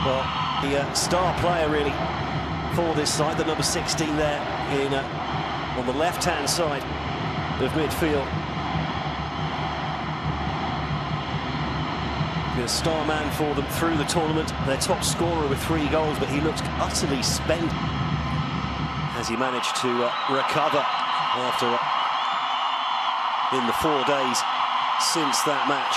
Well, the star player really for this side, the number 16 there in on the left-hand side of midfield. The star man for them through the tournament, their top scorer with 3 goals, but he looks utterly spent as he managed to recover after in the 4 days since that match.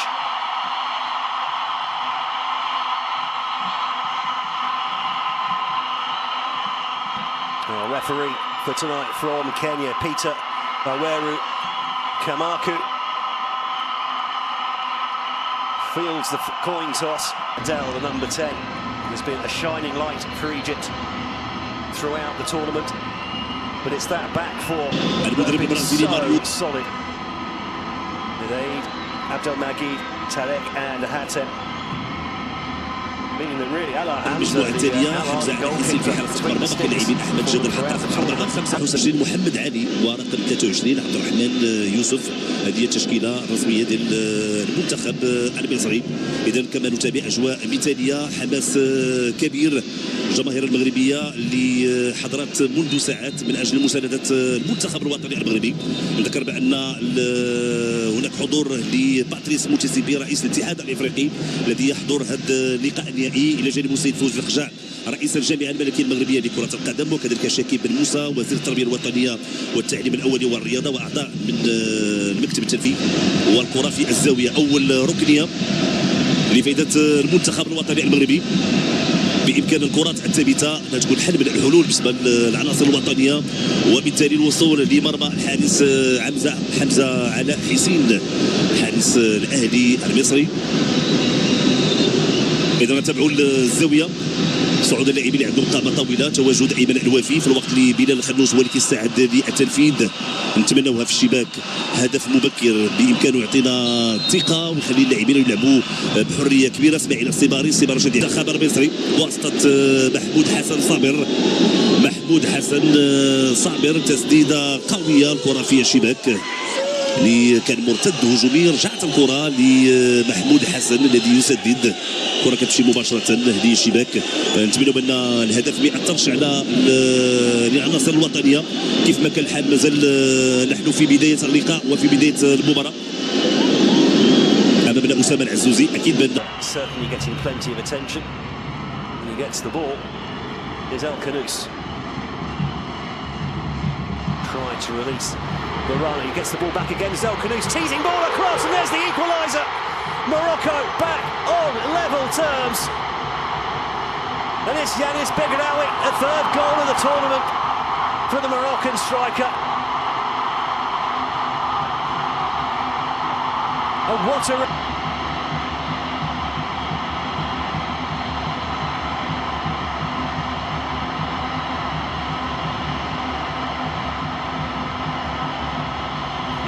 Referee for tonight from Kenya, Peter Waweru Kamaku, fields the coin toss. Adel, the number 10, has been a shining light for Egypt throughout the tournament, but it's that back four that's been so solid. With Aid, Abdelmajid, Tarek and Hatem. المجموعة التالية حمزة حسين في حراسة المرمى باقي اللاعبين أحمد جدل في الطرف الآخر رقم 25 محمد علي ورقم 23 عبد الرحمن يوسف. هذه التشكيلة الرسمية ديال المنتخب المصري. إذا كما نتابع أجواء مثالية، حماس كبير الجماهير المغربية اللي حضرت منذ ساعات من أجل مساندة المنتخب الوطني المغربي. نذكر بأن هناك حضور لباتريس موتسيبي رئيس الاتحاد الإفريقي الذي يحضر هذا اللقاء النهائي إلى جانب السيد فوزي الخجاع رئيس الجامعة الملكية المغربية لكرة القدم، وكذلك شاكيب بن موسى وزير التربية الوطنية والتعليم الأولي والرياضة وأعضاء من المكتب التنفيذي والكرة في الزاوية. أول ركنية لفائدة المنتخب الوطني المغربي، بإمكان الكرات الثابتة تكون حل من الحلول بالنسبة للعناصر الوطنية، وبالتالي الوصول لمرمى الحارس حمزة علاء حسين حارس الأهلي المصري. إذا نتابعوا الزاوية، صعود اللاعبين اللي عندهم قامة طويلة، تواجد أيمن الوافي في الوقت اللي بلال الخنوس هو اللي كيستعد للتنفيذ. نتمناوها في الشباك هدف مبكر بإمكانه يعطينا ثقة ويخلي اللاعبين يلعبوا بحرية كبيرة. اسماعيل الصباري شديد المنتخب المصري بواسطة محمود حسن صابر، تسديدة قوية، الكرة في الشباك اللي كان مرتد هجومي، رجعت الكره لمحمود حسن الذي يسدد، الكره كتمشي مباشره للشباك. نتمنوا بان الهدف ما ياثرش على العناصر الوطنيه. كيف ما كان الحال مازال نحن في بدايه اللقاء وفي بدايه المباراه امامنا اسامه العزوزي. اكيد بان certainly getting plenty of attention when he gets the ball is El Khanous. Try to release Barani, he gets the ball back again. El Khanous teasing ball across, and there's the equaliser. Morocco back on level terms, and it's Yanis Begraoui, a 3rd goal of the tournament for the Moroccan striker. And what a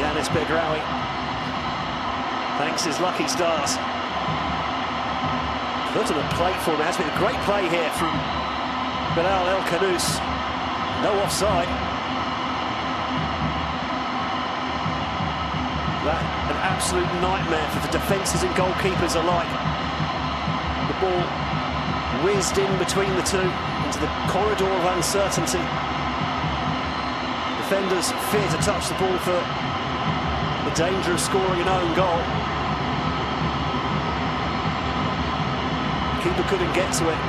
Yanis Begraoui thanks his lucky stars. Put on a plate for him. It has been a great play here from Bilal El Khanous. No offside. That an absolute nightmare for the defences and goalkeepers alike. The ball whizzed in between the two into the corridor of uncertainty. Defenders fear to touch the ball for the danger of scoring an own goal. Keeper couldn't get to it.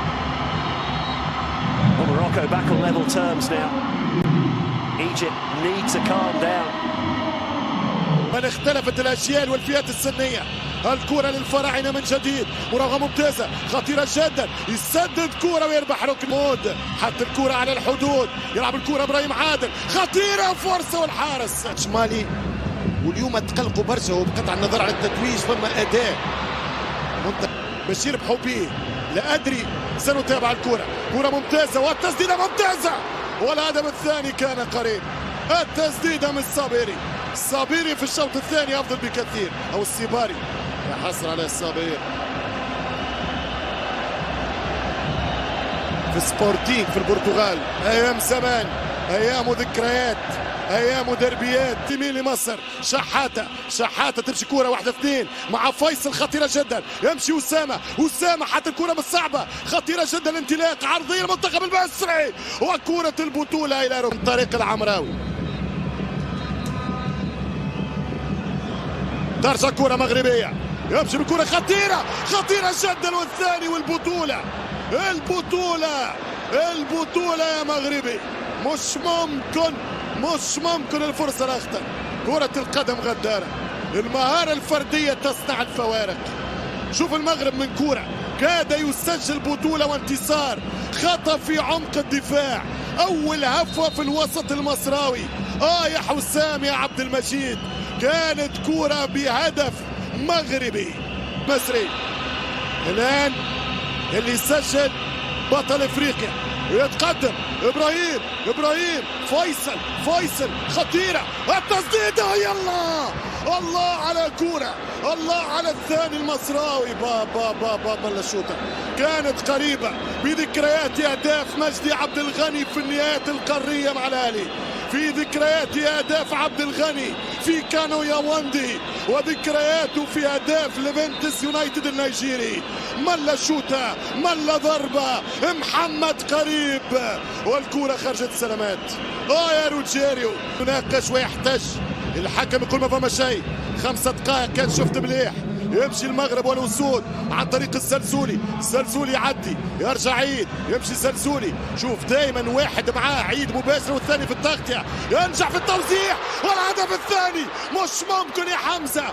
Well, Morocco back on level terms now. Egypt need to calm down. من اختلفت الأجيال والفئات السنية. الكرة للفراعنة من جديد، مراوغة ممتازة خطيرة جدا، يسدد كرة ويربح ركن مود، حط الكرة على الحدود، يلعب الكرة إبراهيم عادل، خطيرة فرصة والحارس شمالي. واليوم تقلقوا برشا وبقطع النظر على التتويج فما أداء بشير بحبيه. لا أدري سنتابع الكرة، كرة ممتازة والتسديدة ممتازة، والهدف الثاني كان قريب. التسديدة من الصابيري في الشوط الثاني أفضل بكثير، أو السيباري، يا حسرة على الصابير. في سبورتينغ في البرتغال، أيام زمان، أيام وذكريات. ايام ودربيات يمين لمصر. شحاته تمشي كوره واحده اثنين مع فيصل خطيره جدا، يمشي اسامه حتى الكوره مش صعبه، خطيره جدا الانطلاق عرضيه المنتخب المصري وكوره البطوله الى من طريق العمراوي. ترجع كوره مغربيه، يمشي بكوره خطيره جدا والثاني والبطوله. البطوله يا مغربي، مش ممكن الفرصه الاخطر. كرة القدم غدارة، المهارة الفردية تصنع الفوارق. شوف المغرب من كرة كاد يسجل بطولة وانتصار، خطأ في عمق الدفاع، أول هفوة في الوسط المصراوي. يا حسام يا عبد المجيد، كانت كرة بهدف مغربي مصري. الآن اللي يسجل بطل افريقيا ويتقدم ابراهيم فيصل خطيره التسديده، يلا الله على كوره، الله على الثاني المصراوي. بابا الشوطه كانت قريبه بذكريات اهداف مجدي عبد الغني في النهايات القاريه مع الاهلي، في ذكريات اهداف عبد الغني في كانو ياوندي، وذكرياته في اهداف ليفنتس يونايتد النيجيري. ملا شوطه ملا ضربه، محمد قريب والكره خرجت سلامات. يا روجيريو يناقش ويحتج، الحكم يقول ما فما شيء. 5 دقائق كان شفت مليح. يمشي المغرب والاسود عن طريق الزلزولي يعدي يرجع عيد، يمشي الزلزولي. شوف دائما واحد معاه عيد مباشر والثاني في التغطيه، ينجح في التوزيع والهدف الثاني. مش ممكن يا حمزه،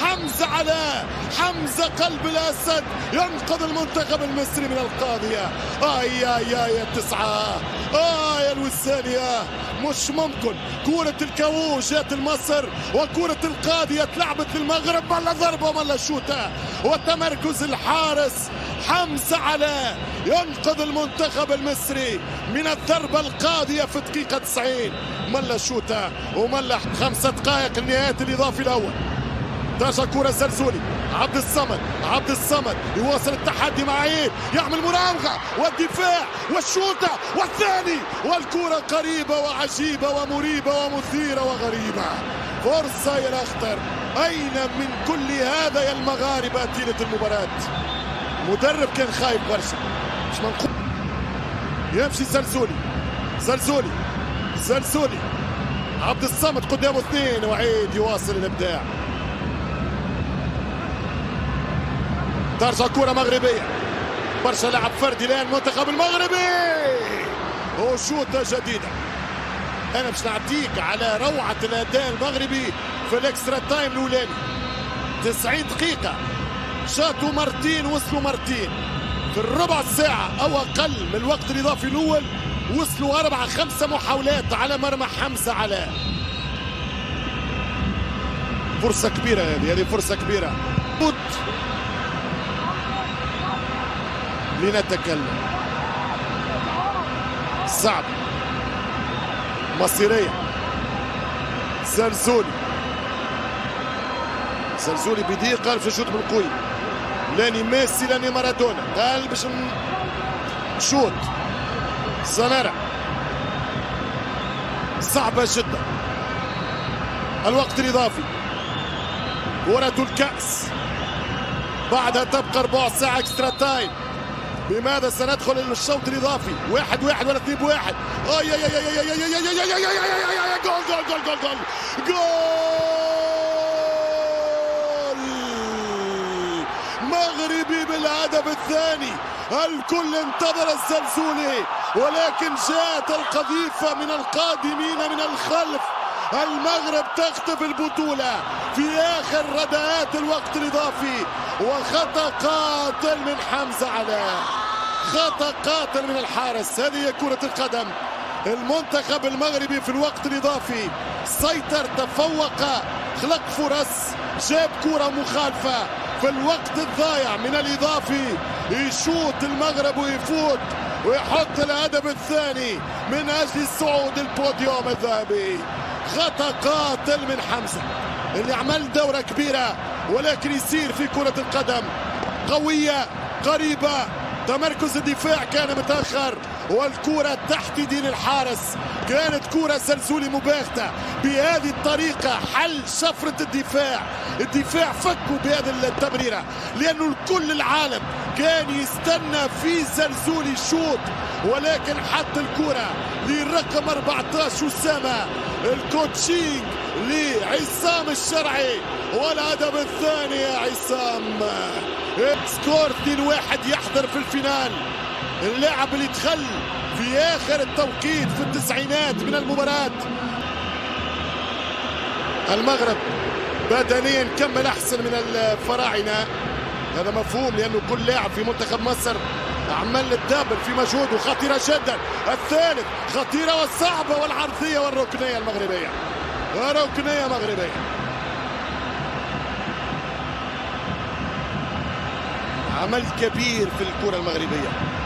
حمزه علاء، حمزه قلب الاسد ينقذ المنتخب المصري من القاضيه. يا 9 يا الوسانيه، مش ممكن. كرة الكاو جات المصر وكرة القاضية اتلعبت للمغرب، ملا ضربة وملا شوطة وتمركز الحارس حمزة علاء ينقذ المنتخب المصري من الضربة القاضية في دقيقة 90. ملا شوطة وملا 5 دقائق النهايات الإضافي الأول. ترجع كرة زلزولي، عبد الصمد يواصل التحدي مع عيد، يعمل مراوغة والدفاع والشوطة والثاني، والكرة قريبة وعجيبة ومريبة ومثيرة وغريبة. فرصة يا الأخضر، أين من كل هذا يا المغاربة طيلة المباراة؟ مدرب كان خايف برشا، مش منقول. يمشي زلزولي عبد الصمد قدامه 2 وعيد يواصل الإبداع. ترجع كرة مغربية، برشا لعب فردي الآن المنتخب المغربي وشوطة جديدة. أنا باش نعطيك على روعة الأداء المغربي في الإكسترا تايم الأولاني. 90 دقيقة شاطوا مرتين وصلوا مرتين، في الربع ساعة أو أقل من الوقت الإضافي الأول وصلوا 4-5 محاولات على مرمى حمزة علاء. فرصة كبيرة هذه فرصة كبيرة. لنتكلم صعب مصيرية. زلزولي بضيق قال في الشوط بالقوي، لاني ميسي لاني مارادونا، قال باش نشوط. سنرى صعبة جدا. الوقت الإضافي، كرة الكأس بعدها تبقى 4 ساعة اكسترا تايم. بماذا سندخل الشوط الإضافي؟ 1-1 ولا 2-1؟ جول مغربي بالهدف الثاني. الكل انتظر الزلزولي، ولكن جاءت القذيفة من القادمين من الخلف. المغرب تخطف البطولة في آخر رداءات الوقت الإضافي، وخطأ قاتل من حمزة علاء، خطأ قاتل من الحارس. هذه هي كرة القدم. المنتخب المغربي في الوقت الإضافي سيطر، تفوق، خلق فرص، جاب كرة مخالفة في الوقت الضايع من الإضافي. يشوط المغرب ويفوت ويحط الهدف الثاني من أجل الصعود البوديوم الذهبي. خطأ قاتل من حمزة اللي عمل دورة كبيرة، ولكن يصير في كرة القدم قوية قريبة. تمركز الدفاع كان متأخر والكرة تحت دين الحارس. كانت كرة سلسولي مباغتة بهذه الطريقة، حل شفرة الدفاع فكوا بهذه التمريرة، لأنه كل العالم كان يستنى في سلسولي الشوط، ولكن حط الكرة للرقم 14 أسامة، الكوتشينج لعصام الشرعي، والهدف الثاني يا عصام. سكور 2-1 يحضر في الفينال. اللاعب اللي دخل في آخر التوقيت في التسعينات من المباراة. المغرب بدنيا كمل أحسن من الفراعنة، هذا مفهوم، لأنه كل لاعب في منتخب مصر عمل الدبل في مجهود. وخطيرة جدا الثالث، خطيرة والصعبة والعرضية والركنية المغربية، ركنية مغربية. عمل كبير في الكرة المغربية.